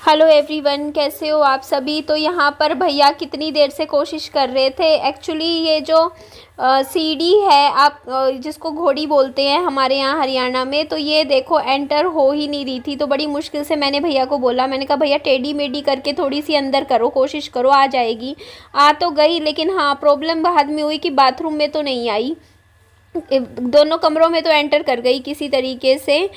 Hello everyone, कैसे हो आप सभी। तो यहाँ पर भैया कितनी देर से कोशिश कर रहे थे। एक्चुअली ये जो सीढ़ी है, आप जिसको घोड़ी बोलते हैं हमारे यहाँ हरियाणा में, तो ये देखो एंटर हो ही नहीं रही थी। तो बड़ी मुश्किल से मैंने भैया को बोला, मैंने कहा भैया टेढ़ी मेढ़ी करके थोड़ी सी अंदर करो, कोशिश करो आ जाएगी। आ तो गई, लेकिन हाँ प्रॉब्लम बाद में हुई कि बाथरूम में तो नहीं आई, दोनों कमरों में तो एंटर कर गई किसी तरीके से।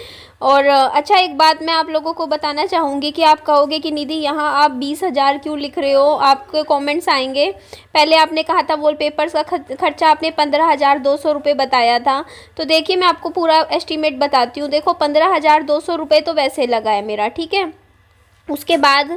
और अच्छा, एक बात मैं आप लोगों को बताना चाहूँगी कि आप कहोगे कि निधि यहाँ आप 20,000 क्यों लिख रहे हो, आपके कमेंट्स आएंगे। पहले आपने कहा था वॉलपेपर्स का खर्चा आपने 15,200 रुपये बताया था। तो देखिए मैं आपको पूरा एस्टीमेट बताती हूँ। देखो 15,200 रुपये तो वैसे लगा है मेरा, ठीक है। उसके बाद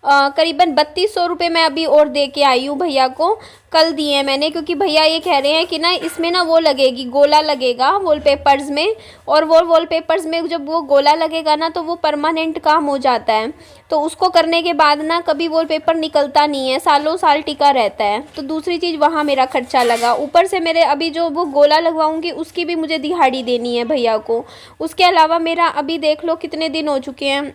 करीबन 3200 रुपये मैं अभी और दे के आई हूँ भैया को, कल दिए हैं मैंने, क्योंकि भैया ये कह रहे हैं कि ना इसमें ना वो लगेगी, गोला लगेगा वॉलपेपर्स में। और वो वॉलपेपर्स में जब वो गोला लगेगा ना तो वो परमानेंट काम हो जाता है। तो उसको करने के बाद ना कभी वॉलपेपर निकलता नहीं है, सालों साल टिका रहता है। तो दूसरी चीज़ वहाँ मेरा खर्चा लगा, ऊपर से मेरे अभी जो वो गोला लगवाऊँगी उसकी भी मुझे दिहाड़ी देनी है भैया को। उसके अलावा मेरा अभी देख लो कितने दिन हो चुके हैं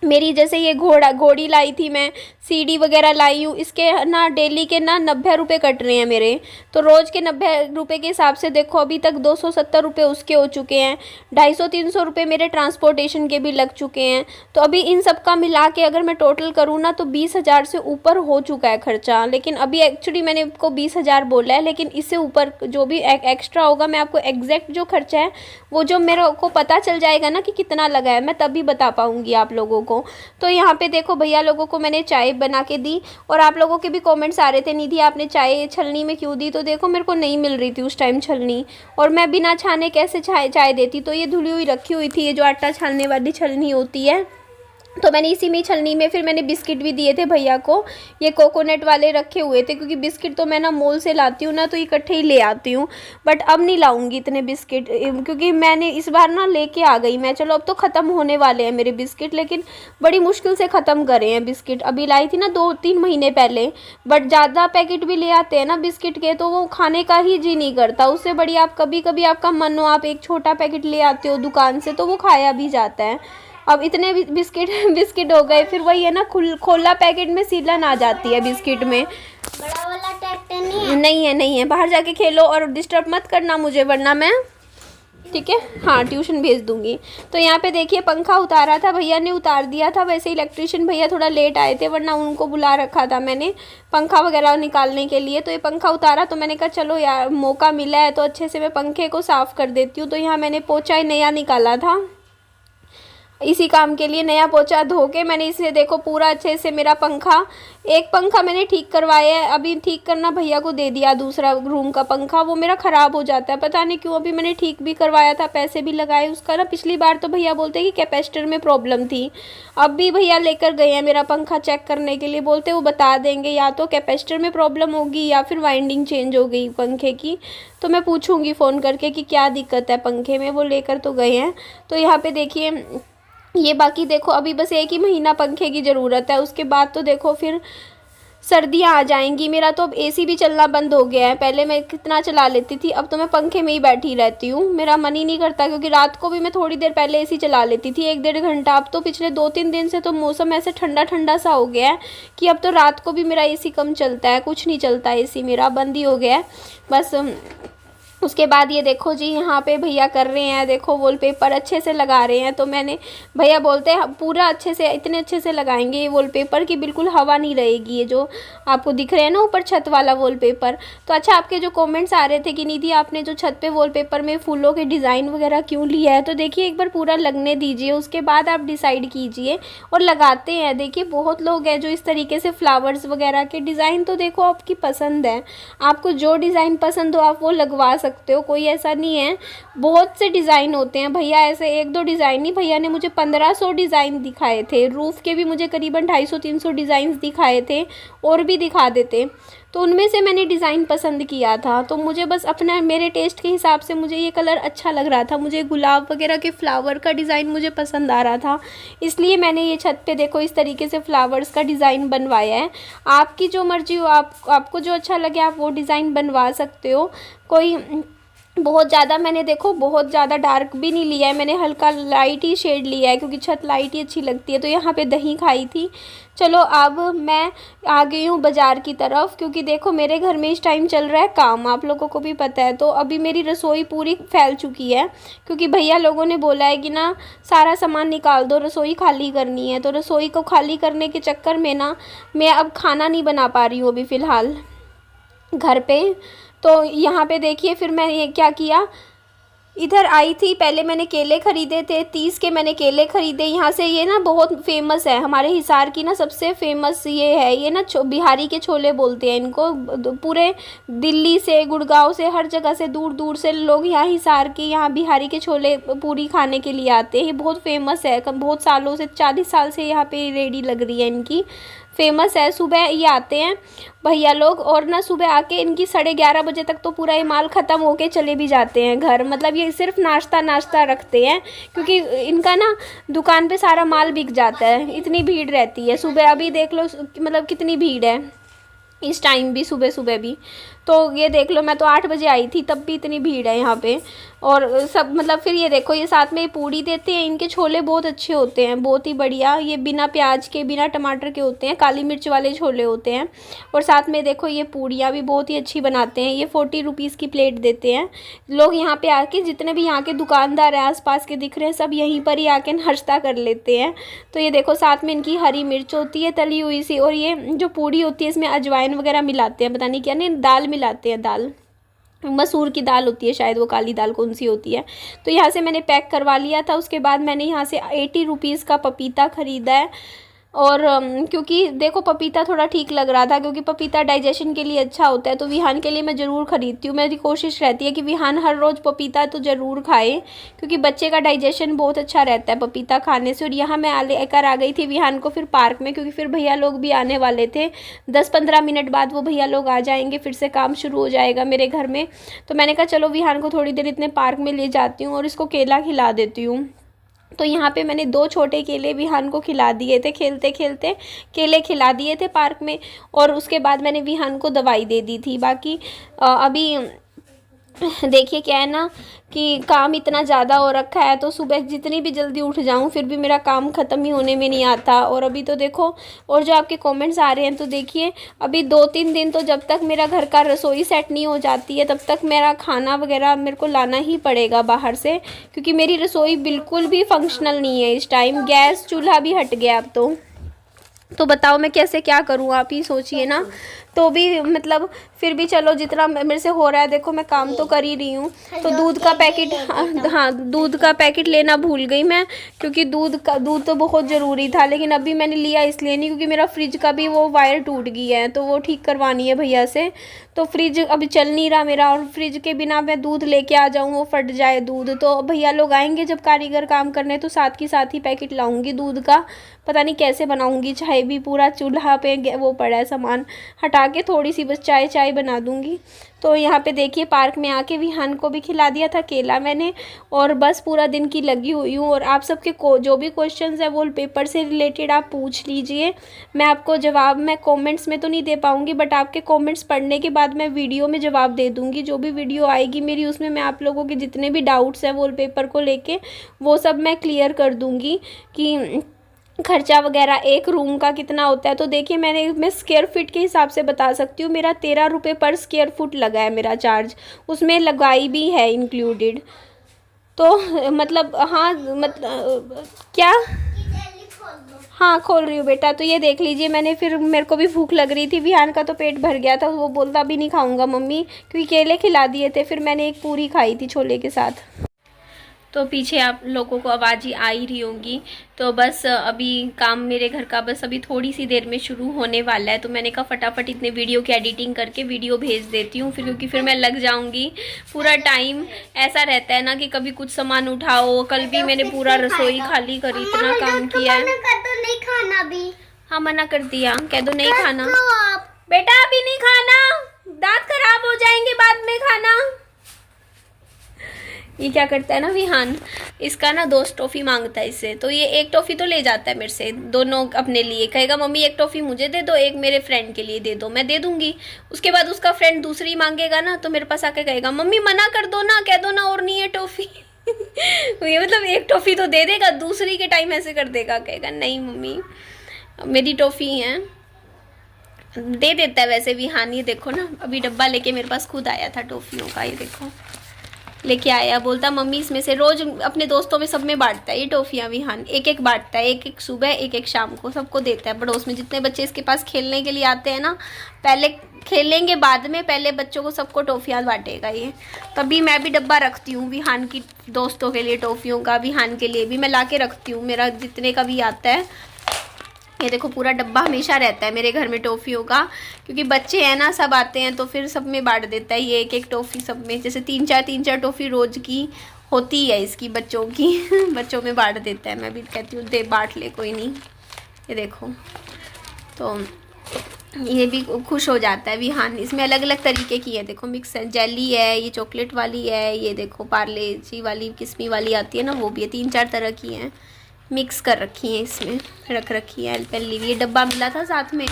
मेरी, जैसे ये घोड़ी लाई थी मैं, सीढ़ी वगैरह लाई हूँ, इसके ना डेली के ना 90 रुपये कट रहे हैं मेरे। तो रोज़ के 90 रुपये के हिसाब से देखो अभी तक 270 रुपये उसके हो चुके हैं, 250-300 रुपये मेरे ट्रांसपोर्टेशन के भी लग चुके हैं। तो अभी इन सब का मिला के अगर मैं टोटल करूँ ना तो 20,000 से ऊपर हो चुका है खर्चा। लेकिन अभी एक्चुअली मैंने आपको 20,000 बोला है, लेकिन इससे ऊपर जो भी एक्स्ट्रा होगा मैं आपको एग्जैक्ट जो खर्चा है वो जो मेरे को पता चल जाएगा ना कि कितना लगा है, मैं तभी बता पाऊँगी आप लोगों को। तो यहाँ पे देखो भैया लोगों को मैंने चाय बना के दी, और आप लोगों के भी कमेंट्स आ रहे थे निधि आपने चाय छलनी में क्यों दी। तो देखो मेरे को नहीं मिल रही थी उस टाइम छलनी, और मैं बिना छाने कैसे चाय देती। तो ये धुली हुई रखी हुई थी, ये जो आटा छानने वाली छलनी होती है, तो मैंने इसी में छलनी में फिर मैंने बिस्किट भी दिए थे भैया को। ये कोकोनट वाले रखे हुए थे, क्योंकि बिस्किट तो मैं ना मॉल से लाती हूँ ना तो इकट्ठे ही ले आती हूँ। बट अब नहीं लाऊंगी इतने बिस्किट, क्योंकि मैंने इस बार ना लेके आ गई मैं। चलो अब तो ख़त्म होने वाले हैं मेरे बिस्किट, लेकिन बड़ी मुश्किल से ख़त्म करे हैं बिस्किट। अभी लाई थी ना 2-3 महीने पहले, बट ज़्यादा पैकेट भी ले आते हैं ना बिस्किट के तो वो खाने का ही जी नहीं करता। उससे बड़ी आप कभी कभी आपका मन हो आप एक छोटा पैकेट ले आते हो दुकान से तो वो खाया भी जाता है। अब इतने बिस्किट हो गए, फिर वही है ना खोला पैकेट में सीलन आ जाती है बिस्किट में। बड़ा वाला ट्रैक्टर नहीं है, बाहर जाके खेलो और डिस्टर्ब मत करना मुझे, वरना मैं, ठीक है, हाँ ट्यूशन भेज दूंगी। तो यहाँ पे देखिए पंखा उतारा था भैया ने, उतार दिया था। वैसे इलेक्ट्रिशियन भैया थोड़ा लेट आए थे, वरना उनको बुला रखा था मैंने पंखा वगैरह निकालने के लिए। तो ये पंखा उतारा तो मैंने कहा चलो यार मौका मिला है तो अच्छे से मैं पंखे को साफ़ कर देती हूँ। तो यहाँ मैंने पोछा ही नया निकाला था, इसी काम के लिए नया पोछा धो के मैंने इसे देखो पूरा अच्छे से मेरा पंखा, एक पंखा मैंने ठीक करवाया है, अभी ठीक करना भैया को दे दिया। दूसरा रूम का पंखा वो मेरा ख़राब हो जाता है, पता नहीं क्यों। अभी मैंने ठीक भी करवाया था, पैसे भी लगाए उसका ना। पिछली बार तो भैया बोलते कि कैपेसिटर में प्रॉब्लम थी, अब भी भैया लेकर गए हैं मेरा पंखा चेक करने के लिए। बोलते वो बता देंगे या तो कैपेसिटर में प्रॉब्लम होगी या फिर वाइंडिंग चेंज हो गई पंखे की। तो मैं पूछूँगी फ़ोन करके कि क्या दिक्कत है पंखे में, वो लेकर तो गए हैं। तो यहाँ पर देखिए ये बाकी देखो अभी बस 1 ही महीना पंखे की ज़रूरत है, उसके बाद तो देखो फिर सर्दियाँ आ जाएंगी। मेरा तो अब एसी भी चलना बंद हो गया है, पहले मैं कितना चला लेती थी, अब तो मैं पंखे में ही बैठी रहती हूँ। मेरा मन ही नहीं करता, क्योंकि रात को भी मैं थोड़ी देर पहले एसी चला लेती थी 1-1.5 घंटा। अब तो पिछले 2-3 दिन से तो मौसम ऐसे ठंडा ठंडा सा हो गया है कि अब तो रात को भी मेरा एसी कम चलता है, कुछ नहीं चलता एसी मेरा, बंद ही हो गया है बस। उसके बाद ये देखो जी यहाँ पे भैया कर रहे हैं, देखो वॉलपेपर अच्छे से लगा रहे हैं। तो मैंने, भैया बोलते हैं पूरा अच्छे से, इतने अच्छे से लगाएंगे ये वॉलपेपर की बिल्कुल हवा नहीं रहेगी, ये जो आपको दिख रहे हैं ना ऊपर छत वाला वॉलपेपर। तो अच्छा, आपके जो कमेंट्स आ रहे थे कि निधि आपने जो छत पे वॉलपेपर में फूलों के डिज़ाइन वगैरह क्यों लिया है, तो देखिए एक बार पूरा लगने दीजिए, उसके बाद आप डिसाइड कीजिए और लगाते हैं। देखिए बहुत लोग हैं जो इस तरीके से फ्लावर्स वगैरह के डिज़ाइन, तो देखो आपकी पसंद है, आपको जो डिज़ाइन पसंद हो आप वो लगवा सकते हो, कोई ऐसा नहीं है। बहुत से डिज़ाइन होते हैं भैया, ऐसे 1-2 डिज़ाइन नहीं, भैया ने मुझे 1500 डिज़ाइन दिखाए थे। रूफ़ के भी मुझे करीबन 250-300 डिज़ाइन दिखाए थे, और भी दिखा देते। तो उनमें से मैंने डिज़ाइन पसंद किया था। तो मुझे बस अपना, मेरे टेस्ट के हिसाब से मुझे ये कलर अच्छा लग रहा था, मुझे गुलाब वगैरह के फ्लावर का डिज़ाइन मुझे पसंद आ रहा था, इसलिए मैंने ये छत पे देखो इस तरीके से फ्लावर्स का डिज़ाइन बनवाया है। आपकी जो मर्ज़ी हो, आपको जो अच्छा लगे आप वो डिज़ाइन बनवा सकते हो, कोई बहुत ज़्यादा मैंने देखो बहुत ज़्यादा डार्क भी नहीं लिया है, मैंने हल्का लाइट ही शेड लिया है क्योंकि छत लाइट ही अच्छी लगती है। तो यहाँ पे दही खाई थी। चलो अब मैं आ गई हूँ बाज़ार की तरफ, क्योंकि देखो मेरे घर में इस टाइम चल रहा है काम, आप लोगों को भी पता है। तो अभी मेरी रसोई पूरी फैल चुकी है, क्योंकि भैया लोगों ने बोला है कि ना सारा सामान निकाल दो, रसोई खाली करनी है। तो रसोई को खाली करने के चक्कर में ना मैं अब खाना नहीं बना पा रही हूँ अभी फ़िलहाल घर पे। तो यहाँ पे देखिए फिर मैंने क्या किया, इधर आई थी, पहले मैंने केले ख़रीदे थे, 30 के मैंने केले ख़रीदे यहाँ से। ये ना बहुत फेमस है हमारे हिसार की ना, सबसे फेमस ये है। ये ना बिहारी के छोले बोलते हैं इनको। पूरे दिल्ली से, गुड़गांव से, हर जगह से, दूर दूर से लोग यहाँ हिसार के, यहाँ बिहारी के छोले पूरी खाने के लिए आते हैं। ये बहुत फेमस है, बहुत सालों से, 40 साल से यहाँ पे रेडी लग रही है इनकी, फेमस है। सुबह ये आते हैं भैया लोग, और ना सुबह आके इनकी 11:30 बजे तक तो पूरा ये माल ख़त्म होके चले भी जाते हैं घर। मतलब ये सिर्फ नाश्ता रखते हैं, क्योंकि इनका ना दुकान पे सारा माल बिक जाता है, इतनी भीड़ रहती है सुबह। अभी देख लो मतलब कितनी भीड़ है इस टाइम भी, सुबह सुबह भी। तो ये देख लो, मैं तो 8 बजे आई थी तब भी इतनी भीड़ है यहाँ पे। और सब मतलब फिर ये देखो, ये साथ में पूड़ी देते हैं। इनके छोले बहुत अच्छे होते हैं, बहुत ही बढ़िया। ये बिना प्याज के, बिना टमाटर के होते हैं, काली मिर्च वाले छोले होते हैं। और साथ में देखो ये पूड़ियाँ भी बहुत ही अच्छी बनाते हैं। ये 40 रुपीज़ की प्लेट देते हैं। लोग यहाँ पे आके, जितने भी यहाँ के दुकानदार हैं आसपास के दिख रहे हैं, सब यहीं पर ही आके नाश्ता कर लेते हैं। तो ये देखो साथ में इनकी हरी मिर्च होती है तली हुई सी, और ये जो पूड़ी होती है इसमें अजवाइन वगैरह मिलाते हैं, पता नहीं क्या, नहीं दाल मिलाते हैं, दाल मसूर की दाल होती है शायद, वो काली दाल कौन सी होती है। तो यहाँ से मैंने पैक करवा लिया था। उसके बाद मैंने यहाँ से 80 रुपीज़ का पपीता ख़रीदा है। और क्योंकि देखो पपीता थोड़ा ठीक लग रहा था, क्योंकि पपीता डाइजेशन के लिए अच्छा होता है। तो विहान के लिए मैं ज़रूर ख़रीदती हूँ। मेरी कोशिश रहती है कि विहान हर रोज़ पपीता तो ज़रूर खाए, क्योंकि बच्चे का डाइजेशन बहुत अच्छा रहता है पपीता खाने से। और यहाँ मैं लेकर आ गई थी विहान को फिर पार्क में, क्योंकि फिर भैया लोग भी आने वाले थे। 10-15 मिनट बाद वो भैया लोग आ जाएंगे, फिर से काम शुरू हो जाएगा मेरे घर में। तो मैंने कहा चलो विहान को थोड़ी देर इतने पार्क में ले जाती हूँ और इसको केला खिला देती हूँ। तो यहाँ पे मैंने 2 छोटे केले विहान को खिला दिए थे, खेलते खेलते केले खिला दिए थे पार्क में। और उसके बाद मैंने विहान को दवाई दे दी थी। बाकी अभी देखिए क्या है ना कि काम इतना ज़्यादा हो रखा है, तो सुबह जितनी भी जल्दी उठ जाऊँ फिर भी मेरा काम ख़त्म ही होने में नहीं आता। और अभी तो देखो, और जो आपके कमेंट्स आ रहे हैं, तो देखिए अभी 2-3 दिन तो जब तक मेरा घर का रसोई सेट नहीं हो जाती है तब तक मेरा खाना वगैरह मेरे को लाना ही पड़ेगा बाहर से, क्योंकि मेरी रसोई बिल्कुल भी फंक्शनल नहीं है इस टाइम। गैस चूल्हा भी हट गया अब तो बताओ मैं कैसे क्या करूँ, आप ही सोचिए ना। तो भी मतलब फिर भी चलो जितना मेरे से हो रहा है, देखो मैं काम तो कर ही रही हूँ। तो दूध का पैकेट, हाँ दूध का पैकेट लेना भूल गई मैं, क्योंकि दूध तो बहुत ज़रूरी था। लेकिन अभी मैंने लिया इसलिए नहीं, क्योंकि मेरा फ्रिज का भी वो वायर टूट गई है, तो वो ठीक करवानी है भैया से। तो फ्रिज अभी चल नहीं रहा मेरा, और फ्रिज के बिना मैं दूध लेके आ जाऊँ वो फट जाए दूध। तो भैया लोग आएंगे जब कारीगर काम करने, तो साथ के साथ ही पैकेट लाऊंगी दूध का। पता नहीं कैसे बनाऊंगी चाय भी, पूरा चूल्हा पे वो पड़ा है सामान, हटा के थोड़ी सी बस चाय बना दूंगी। तो यहाँ पे देखिए पार्क में आके विहान को भी खिला दिया था केला मैंने, और बस पूरा दिन की लगी हुई हूँ। और आप सबके जो भी क्वेश्चंस है वॉलपेपर से रिलेटेड आप पूछ लीजिए, मैं आपको जवाब मैं कमेंट्स में तो नहीं दे पाऊँगी, बट आपके कमेंट्स पढ़ने के बाद मैं वीडियो में जवाब दे दूँगी। जो भी वीडियो आएगी मेरी, उसमें मैं आप लोगों के जितने भी डाउट्स हैं वॉलपेपर को लेके, वो सब मैं क्लियर कर दूँगी कि खर्चा वगैरह एक रूम का कितना होता है। तो देखिए मैं स्क्वायर फीट के हिसाब से बता सकती हूँ। मेरा 13 रुपये पर स्क्वायर फुट लगा है मेरा चार्ज, उसमें लगाई भी है इंक्लूडेड। तो मतलब हाँ, मतलब क्या, हाँ खोल रही हूँ बेटा। तो ये देख लीजिए, मैंने फिर मेरे को भी भूख लग रही थी, विहान का तो पेट भर गया था, वो बोलता भी नहीं खाऊंगा मम्मी, क्योंकि केले खिला दिए थे। फिर मैंने एक पूरी खाई थी छोले के साथ। तो पीछे आप लोगों को आवाज़ ही आ ही रही होंगी। तो बस अभी काम मेरे घर का बस अभी थोड़ी सी देर में शुरू होने वाला है। तो मैंने कहा फटाफट इतने वीडियो की एडिटिंग करके वीडियो भेज देती हूँ, फिर क्योंकि फिर मैं लग जाऊँगी। पूरा टाइम ऐसा रहता है ना कि कभी कुछ सामान उठाओ। कल भी मैंने पूरा रसोई खाली करी, इतना काम किया है। नहीं खाना भी, हाँ मना कर दिया, कह दो नहीं खाना बेटा, अभी नहीं खाना, दांत खराब हो जाएंगे बाद में खाना। ये क्या करता है ना विहान, इसका ना 2 टॉफ़ी मांगता है इससे, तो ये 1 टॉफ़ी तो ले जाता है मेरे से, दोनों अपने लिए। कहेगा मम्मी 1 टॉफ़ी मुझे दे दो, 1 मेरे फ्रेंड के लिए दे दो, मैं दे दूंगी। उसके बाद उसका फ्रेंड दूसरी मांगेगा ना, तो मेरे पास आके कहेगा मम्मी मना कर दो ना, कह दो ना और नहीं है टॉफ़ी। ये मतलब 1 टॉफ़ी तो दे देगा, दूसरी के टाइम ऐसे कर देगा, कहेगा नहीं मम्मी मेरी टॉफ़ी है, दे देता है वैसे विहान। ये देखो ना, अभी डब्बा लेके मेरे पास खुद आया था टॉफ़ियों का, ये देखो लेके आया, बोलता मम्मी इसमें से, रोज अपने दोस्तों में सब में बांटता है ये टॉफ़ियाँ विहान, 1-1 बांटता है, 1-1 सुबह 1-1 शाम को, सबको देता है पड़ोस में जितने बच्चे इसके पास खेलने के लिए आते हैं ना। पहले खेलेंगे बाद में, पहले बच्चों को सबको टॉफ़ियाँ बांटेगा ये। तभी मैं भी डब्बा रखती हूँ विहान की दोस्तों के लिए, टॉफ़ियों का विहान के लिए भी मैं ला के रखती हूँ, मेरा जितने का भी आता है। ये देखो पूरा डब्बा हमेशा रहता है मेरे घर में टॉफ़ियों का, क्योंकि बच्चे हैं ना, सब आते हैं तो फिर सब में बांट देता है ये 1-1 टॉफ़ी सब में, जैसे 3-4 टॉफ़ी रोज़ की होती है इसकी बच्चों की। बच्चों में बांट देता है, मैं भी कहती हूँ दे बांट ले कोई नहीं। ये देखो तो ये भी खुश हो जाता है विहान। इसमें अलग अलग तरीके की है, देखो मिक्स है, जेली है, ये चॉकलेट वाली है, ये देखो पार्ले जी वाली किस्मी वाली आती है ना, वो भी है, 3-4 तरह की हैं, मिक्स कर रखी है, इसमें रख रखी है। पहले ये डब्बा मिला था साथ में,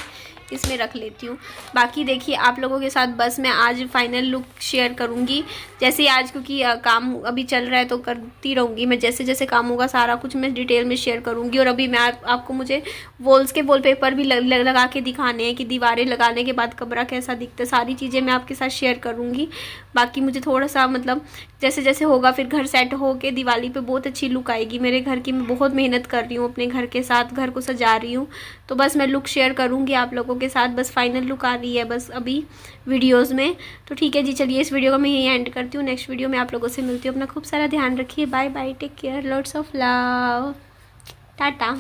इसमें रख लेती हूँ। बाकी देखिए आप लोगों के साथ बस मैं आज फाइनल लुक शेयर करूँगी, जैसे आज क्योंकि काम अभी चल रहा है तो करती रहूँगी मैं, जैसे जैसे काम होगा सारा कुछ मैं डिटेल में शेयर करूँगी। और अभी मैं आपको मुझे वॉल्स के वॉलपेपर भी लगा के दिखाने हैं कि दीवारें लगाने के बाद कमरा कैसा दिखता है, सारी चीज़ें मैं आपके साथ शेयर करूँगी। बाकी मुझे थोड़ा सा मतलब जैसे जैसे होगा फिर घर सेट हो के दिवाली पे बहुत अच्छी लुक आएगी मेरे घर की। मैं बहुत मेहनत कर रही हूँ अपने घर के साथ, घर को सजा रही हूँ, तो बस मैं लुक शेयर करूँगी आप लोगों के साथ। बस फाइनल लुक आ रही है बस अभी वीडियोस में। तो ठीक है जी, चलिए इस वीडियो को मैं यहीं एंड करती हूँ, नेक्स्ट वीडियो में आप लोगों से मिलती हूँ। अपना खूब सारा ध्यान रखिए, bye bye, take care, lots of love, Tata.